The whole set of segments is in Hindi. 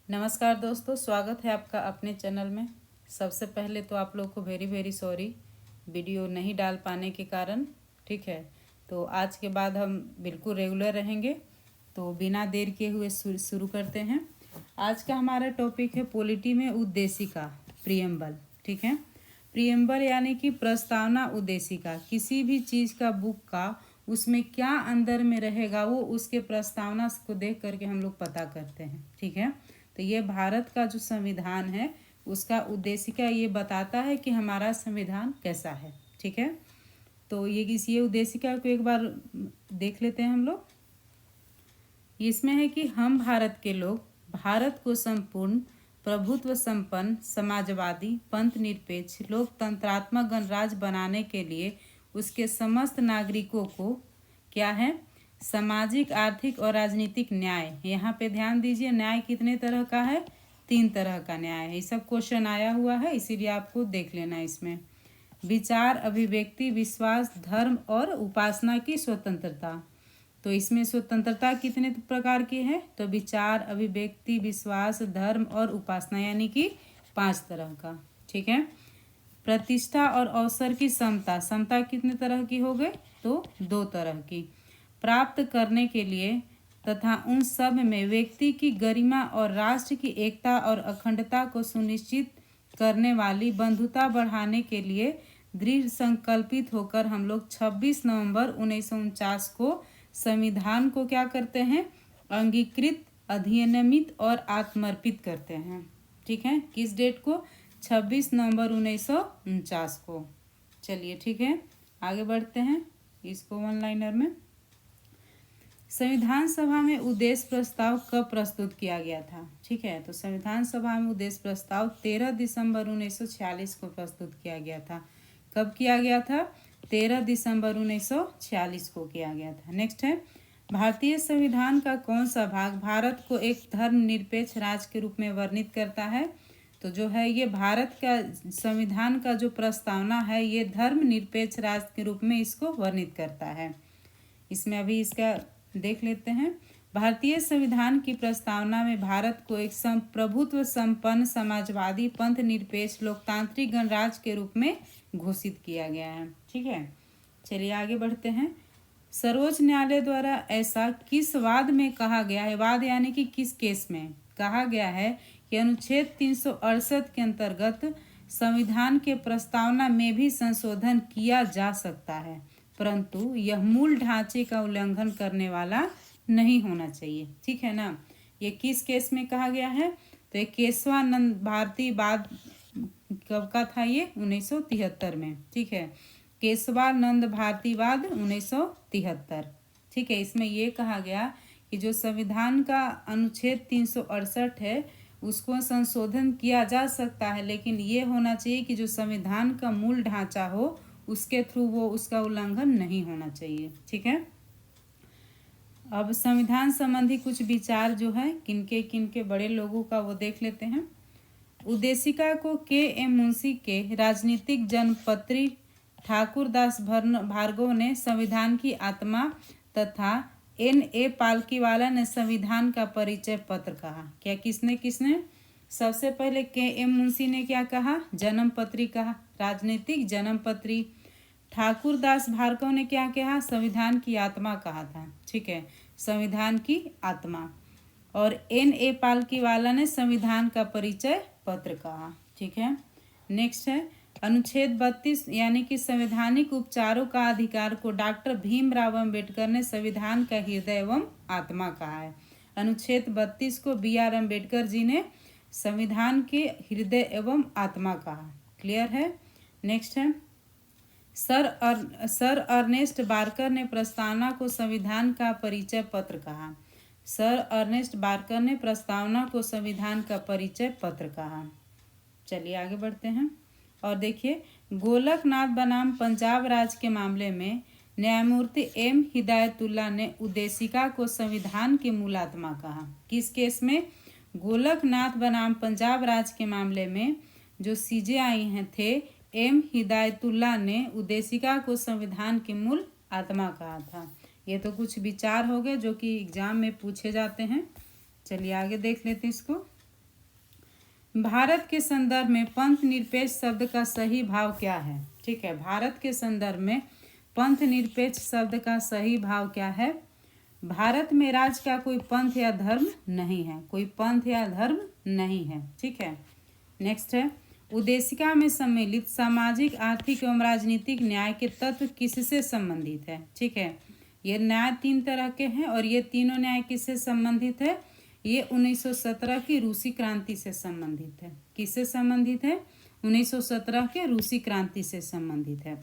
नमस्कार दोस्तों, स्वागत है आपका अपने चैनल में। सबसे पहले तो आप लोग को वेरी वेरी सॉरी वीडियो नहीं डाल पाने के कारण। ठीक है, तो आज के बाद हम बिल्कुल रेगुलर रहेंगे। तो बिना देर किए हुए शुरू करते हैं। आज का हमारा टॉपिक है पॉलिटी में उद्देशिका, प्रियम्बल। ठीक है, प्रियम्बल यानी कि प्रस्तावना उद्देशिका। किसी भी चीज़ का बुक का उसमें क्या अंदर में रहेगा वो उसके प्रस्तावना को देख करके हम लोग पता करते हैं। ठीक है, तो ये भारत का जो संविधान है उसका उद्देशिका ये बताता है कि हमारा संविधान कैसा है। ठीक है, तो ये उद्देशिका को एक बार देख लेते हैं हम लोग। इसमें है कि हम भारत के लोग भारत को संपूर्ण प्रभुत्व संपन्न समाजवादी पंथ निरपेक्ष लोकतंत्रात्मक गणराज्य बनाने के लिए उसके समस्त नागरिकों को क्या है, सामाजिक आर्थिक और राजनीतिक न्याय। यहाँ पे ध्यान दीजिए, न्याय कितने तरह का है? 3 तरह का न्याय है। ये सब क्वेश्चन आया हुआ है, इसीलिए आपको देख लेना है। इसमें विचार, अभिव्यक्ति, विश्वास, धर्म और उपासना की स्वतंत्रता। तो इसमें स्वतंत्रता कितने प्रकार की है? तो विचार, अभिव्यक्ति, विश्वास, धर्म और उपासना, यानी कि 5 तरह का। ठीक है, प्रतिष्ठा और अवसर की समता। समता कितने तरह की हो गई? तो 2 तरह की। प्राप्त करने के लिए तथा उन सब में व्यक्ति की गरिमा और राष्ट्र की एकता और अखंडता को सुनिश्चित करने वाली बंधुता बढ़ाने के लिए दृढ़ संकल्पित होकर हम लोग 26 नवंबर 1949 को संविधान को क्या करते हैं? अंगीकृत, अधिनियमित और आत्मर्पित करते हैं। ठीक है, किस डेट को? 26 नवंबर 1949 को। चलिए ठीक है, आगे बढ़ते हैं इसको वन लाइनर में। संविधान सभा में उद्देश्य प्रस्ताव कब प्रस्तुत किया गया था? ठीक है, तो संविधान सभा में उद्देश्य प्रस्ताव 13 दिसंबर 1946 को प्रस्तुत किया गया था। कब किया गया था? 13 दिसंबर 1946 को किया गया था। नेक्स्ट है, भारतीय संविधान का कौन सा भाग भारत को एक धर्मनिरपेक्ष राज्य के रूप में वर्णित करता है? तो जो है ये भारत का संविधान का जो प्रस्तावना है ये धर्मनिरपेक्ष राज्य के रूप में इसको वर्णित करता है। इसमें अभी इसका देख लेते हैं। भारतीय संविधान की प्रस्तावना में भारत को एक प्रभुत्व संपन्न समाजवादी पंथ निरपेक्ष लोकतांत्रिक गणराज्य के रूप में घोषित किया गया है। ठीक है, चलिए आगे बढ़ते हैं। सर्वोच्च न्यायालय द्वारा ऐसा किस वाद में कहा गया है? वाद यानी कि किस केस में कहा गया है कि अनुच्छेद 368 के अंतर्गत संविधान के प्रस्तावना में भी संशोधन किया जा सकता है, परंतु यह मूल ढांचे का उल्लंघन करने वाला नहीं होना चाहिए। ठीक है ना, ये किस केस में कहा गया है? तो ये केशवानंद भारती वाद कब का था? ये 1973 में। ठीक है, केशवानंद भारती वाद 1973। ठीक है, इसमें ये कहा गया कि जो संविधान का अनुच्छेद 368 है उसको संशोधन किया जा सकता है, लेकिन ये होना चाहिए कि जो संविधान का मूल ढांचा हो उसके थ्रू वो उसका उल्लंघन नहीं होना चाहिए। ठीक है, अब संविधान संबंधी कुछ विचार जो है किनके बड़े लोगों का वो देख लेते हैं। उद्देशिका को के.एम. मुंशी के राजनीतिक जनपत्री ठाकुरदास भार्गव ने संविधान की आत्मा तथा N.A. पालकीवाला ने संविधान का परिचय पत्र कहा। क्या किसने? सबसे पहले के.एम. मुंशी ने क्या कहा? जन्म पत्री कहा, राजनीतिक जन्म पत्री। ठाकुरदास भार्गव ने क्या कहा? संविधान की आत्मा कहा था। ठीक है, संविधान की आत्मा। और N.A. पालकीवाला ने संविधान का परिचय पत्र कहा। ठीक है, नेक्स्ट है अनुच्छेद 32 यानी कि संवैधानिक उपचारों का अधिकार को डॉक्टर भीमराव अंबेडकर ने संविधान का हृदय एवं आत्मा कहा है। अनुच्छेद 32 को B.R. अम्बेडकर जी ने संविधान के हृदय एवं आत्मा कहा। क्लियर है? नेक्स्ट है सर अर्नेस्ट बार्कर ने प्रस्तावना को संविधान का परिचय पत्र कहा। सर अर्नेस्ट बार्कर ने प्रस्तावना को संविधान का परिचय पत्र कहा। चलिए आगे बढ़ते हैं और देखिए, गोलकनाथ बनाम पंजाब राज्य के मामले में न्यायमूर्ति M. हिदायतुल्ला ने उद्देशिका को संविधान की मूल आत्मा कहा। किस केस में? गोलकनाथ बनाम पंजाब राज्य के मामले में जो CJI थे M. हिदायतुल्ला ने उद्देशिका को संविधान की मूल आत्मा कहा था। ये तो कुछ विचार हो गए जो कि एग्जाम में पूछे जाते हैं। चलिए आगे देख लेते हैं इसको। भारत के संदर्भ में पंथ निरपेक्ष शब्द का सही भाव क्या है? ठीक है, भारत के संदर्भ में पंथ निरपेक्ष शब्द का सही भाव क्या है? भारत में राज्य का कोई पंथ या धर्म नहीं है, कोई पंथ या धर्म नहीं है। ठीक है, नेक्स्ट है, उद्देशिका में सम्मिलित सामाजिक, आर्थिक एवं राजनीतिक न्याय के तत्व किससे संबंधित है? ठीक है, ये न्याय 3 तरह के हैं और ये तीनों न्याय किससे संबंधित है? ये 1917 की रूसी क्रांति से संबंधित है। किससे संबंधित है? 1917 के रूसी क्रांति से संबंधित है।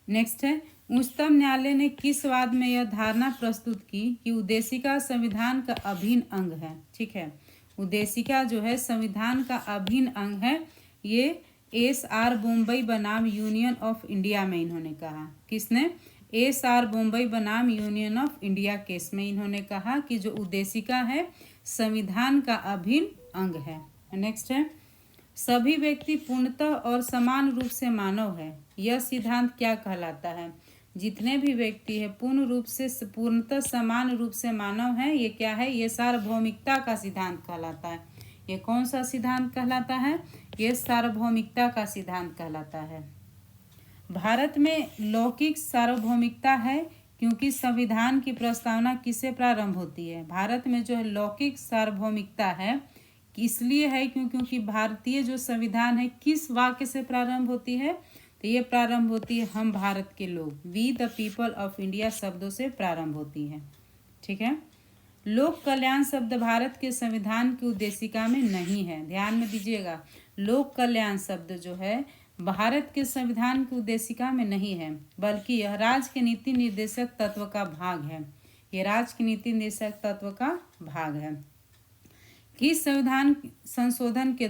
नेक्स्ट है, उच्चतम न्यायालय ने किस वाद में यह धारणा प्रस्तुत की कि उद्देशिका संविधान का अभिन्न अंग है? ठीक है, उद्देशिका जो है संविधान का अभिन्न अंग है। ये SR बॉम्बे बनाम यूनियन ऑफ इंडिया में इन्होंने कहा। किसने? SR बॉम्बे बनाम यूनियन ऑफ इंडिया केस में इन्होंने कहा कि जो उद्देशिका है संविधान का अभिन्न अंग है। नेक्स्ट है, सभी व्यक्ति पूर्णतः और समान रूप से मानव है, यह सिद्धांत क्या कहलाता है? जितने भी व्यक्ति है पूर्ण रूप से पूर्णतः समान रूप से मानव है, ये क्या है? ये सार्वभौमिकता का सिद्धांत कहलाता है। ये कौन सा सिद्धांत कहलाता है? ये सार्वभौमिकता का सिद्धांत कहलाता है। भारत में लौकिक सार्वभौमिकता है क्योंकि संविधान की प्रस्तावना किससे प्रारंभ होती है? भारत में जो है लौकिक सार्वभौमिकता है इसलिए है क्योंकि भारतीय जो संविधान है किस वाक्य से प्रारंभ होती है? तो ये प्रारंभ होती है हम भारत के लोग, we the people of India शब्दों से प्रारंभ होती है। ठीक है, लोक कल्याण शब्द भारत के संविधान की उद्देशिका में नहीं है। ध्यान में दीजिएगा, लोक कल्याण शब्द जो है भारत के संविधान की उद्देशिका में नहीं है, बल्कि यह राज्य के नीति निर्देशक तत्व का भाग है। यह राज्य के नीति निर्देशक तत्व का भाग है। किस संविधान संशोधन के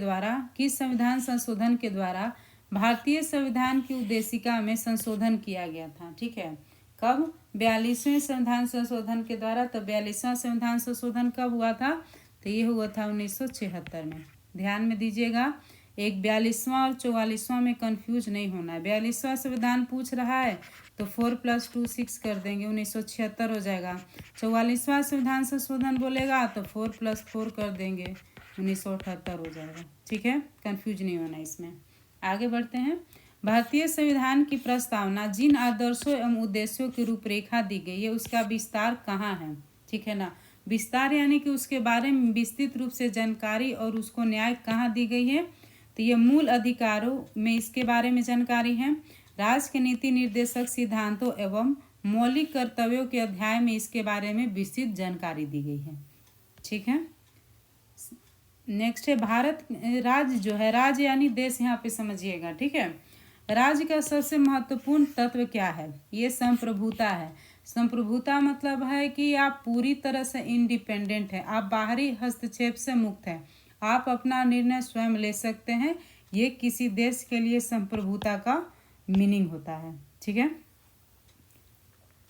द्वारा भारतीय संविधान की उद्देशिका में संशोधन किया गया था? ठीक है, कब? 42वें संविधान संशोधन के द्वारा। तो 42वां संविधान संशोधन कब हुआ था? तो ये हुआ था 1976 में। ध्यान में दीजिएगा, एक 42वां और 44वां में कंफ्यूज नहीं होना है। 42वां संविधान पूछ रहा है तो 4 + 2 6 कर देंगे, 1976 हो जाएगा। 44वां संविधान संशोधन बोलेगा तो 4 + 4 कर देंगे, 1978 हो जाएगा। ठीक है, कंफ्यूज नहीं होना इसमें। आगे बढ़ते हैं। भारतीय संविधान की प्रस्तावना जिन आदर्शों एवं उद्देश्यों की रूपरेखा दी गई है उसका विस्तार कहाँ है? ठीक है ना, विस्तार यानी कि उसके बारे में विस्तृत रूप से जानकारी और उसको न्याय कहाँ दी गई है? तो ये मूल अधिकारों में इसके बारे में जानकारी है। राज्य के नीति निर्देशक सिद्धांतों एवं मौलिक कर्तव्यों के अध्याय में इसके बारे में विस्तृत जानकारी दी गई है। ठीक है, नेक्स्ट है, भारत राज्य जो है, राज्य यानी देश यहाँ पे समझिएगा। ठीक है, राज्य का सबसे महत्वपूर्ण तत्व क्या है? ये संप्रभुता है। संप्रभुता मतलब है कि आप पूरी तरह से इंडिपेंडेंट हैं, आप बाहरी हस्तक्षेप से मुक्त हैं, आप अपना निर्णय स्वयं ले सकते हैं। ये किसी देश के लिए संप्रभुता का मीनिंग होता है। ठीक है,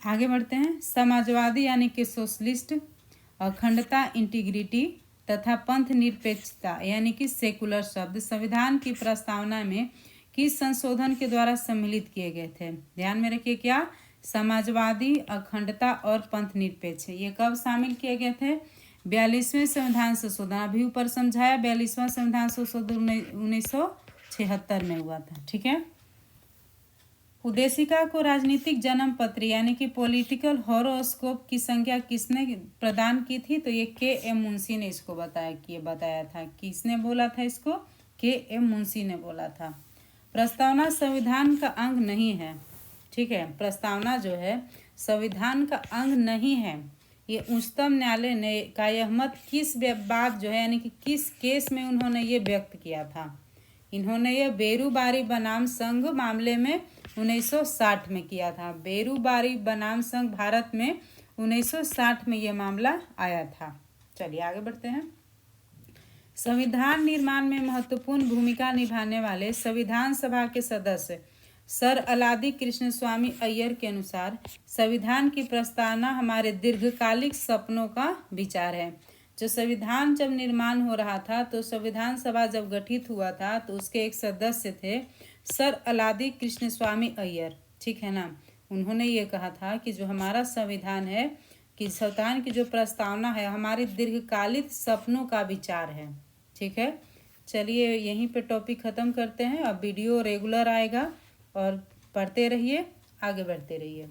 आगे बढ़ते हैं। समाजवादी यानी कि सोशलिस्ट, अखंडता इंटीग्रिटी तथा पंथ निरपेक्षता यानी कि सेकुलर शब्द संविधान की प्रस्तावना में किस संशोधन के द्वारा सम्मिलित किए गए थे? ध्यान में रखिए, क्या? समाजवादी, अखंडता और पंथ निरपेक्ष। ये कब शामिल किए गए थे? 42वें संविधान संशोधन, अभी ऊपर समझाया। 42वां संविधान संशोधन 1976 में हुआ था। ठीक है, उद्देशिका को राजनीतिक जन्म पत्र यानी कि पॉलिटिकल हॉरोस्कोप की संख्या किसने प्रदान की थी? तो ये KM मुंशी ने इसको बताया था। किसने बोला था इसको? KM मुंशी ने बोला था। प्रस्तावना संविधान का अंग नहीं है। ठीक है, प्रस्तावना जो है संविधान का अंग नहीं है। ये उच्चतम न्यायालय ने का यह मत किस बात जो है यानी कि किस केस में उन्होंने ये व्यक्त किया था? इन्होंने ये बेरूबारी बनाम संघ मामले में 1960 में किया था। बेरूबारी बनाम संघ भारत में 1960 में ये मामला आया था। चलिए आगे बढ़ते हैं। संविधान निर्माण में महत्वपूर्ण भूमिका निभाने वाले संविधान सभा के सदस्य सर अलादी कृष्ण स्वामी अय्यर के अनुसार संविधान की प्रस्तावना हमारे दीर्घकालिक सपनों का विचार है। जो संविधान जब निर्माण हो रहा था तो संविधान सभा जब गठित हुआ था तो उसके एक सदस्य थे सर अलादी कृष्ण स्वामी अय्यर। ठीक है ना, उन्होंने ये कहा था कि जो हमारा संविधान है कि संविधान की जो प्रस्तावना है हमारे दीर्घकालिक सपनों का विचार है। ठीक है, चलिए यहीं पे टॉपिक ख़त्म करते हैं। अब वीडियो रेगुलर आएगा और पढ़ते रहिए, आगे बढ़ते रहिए।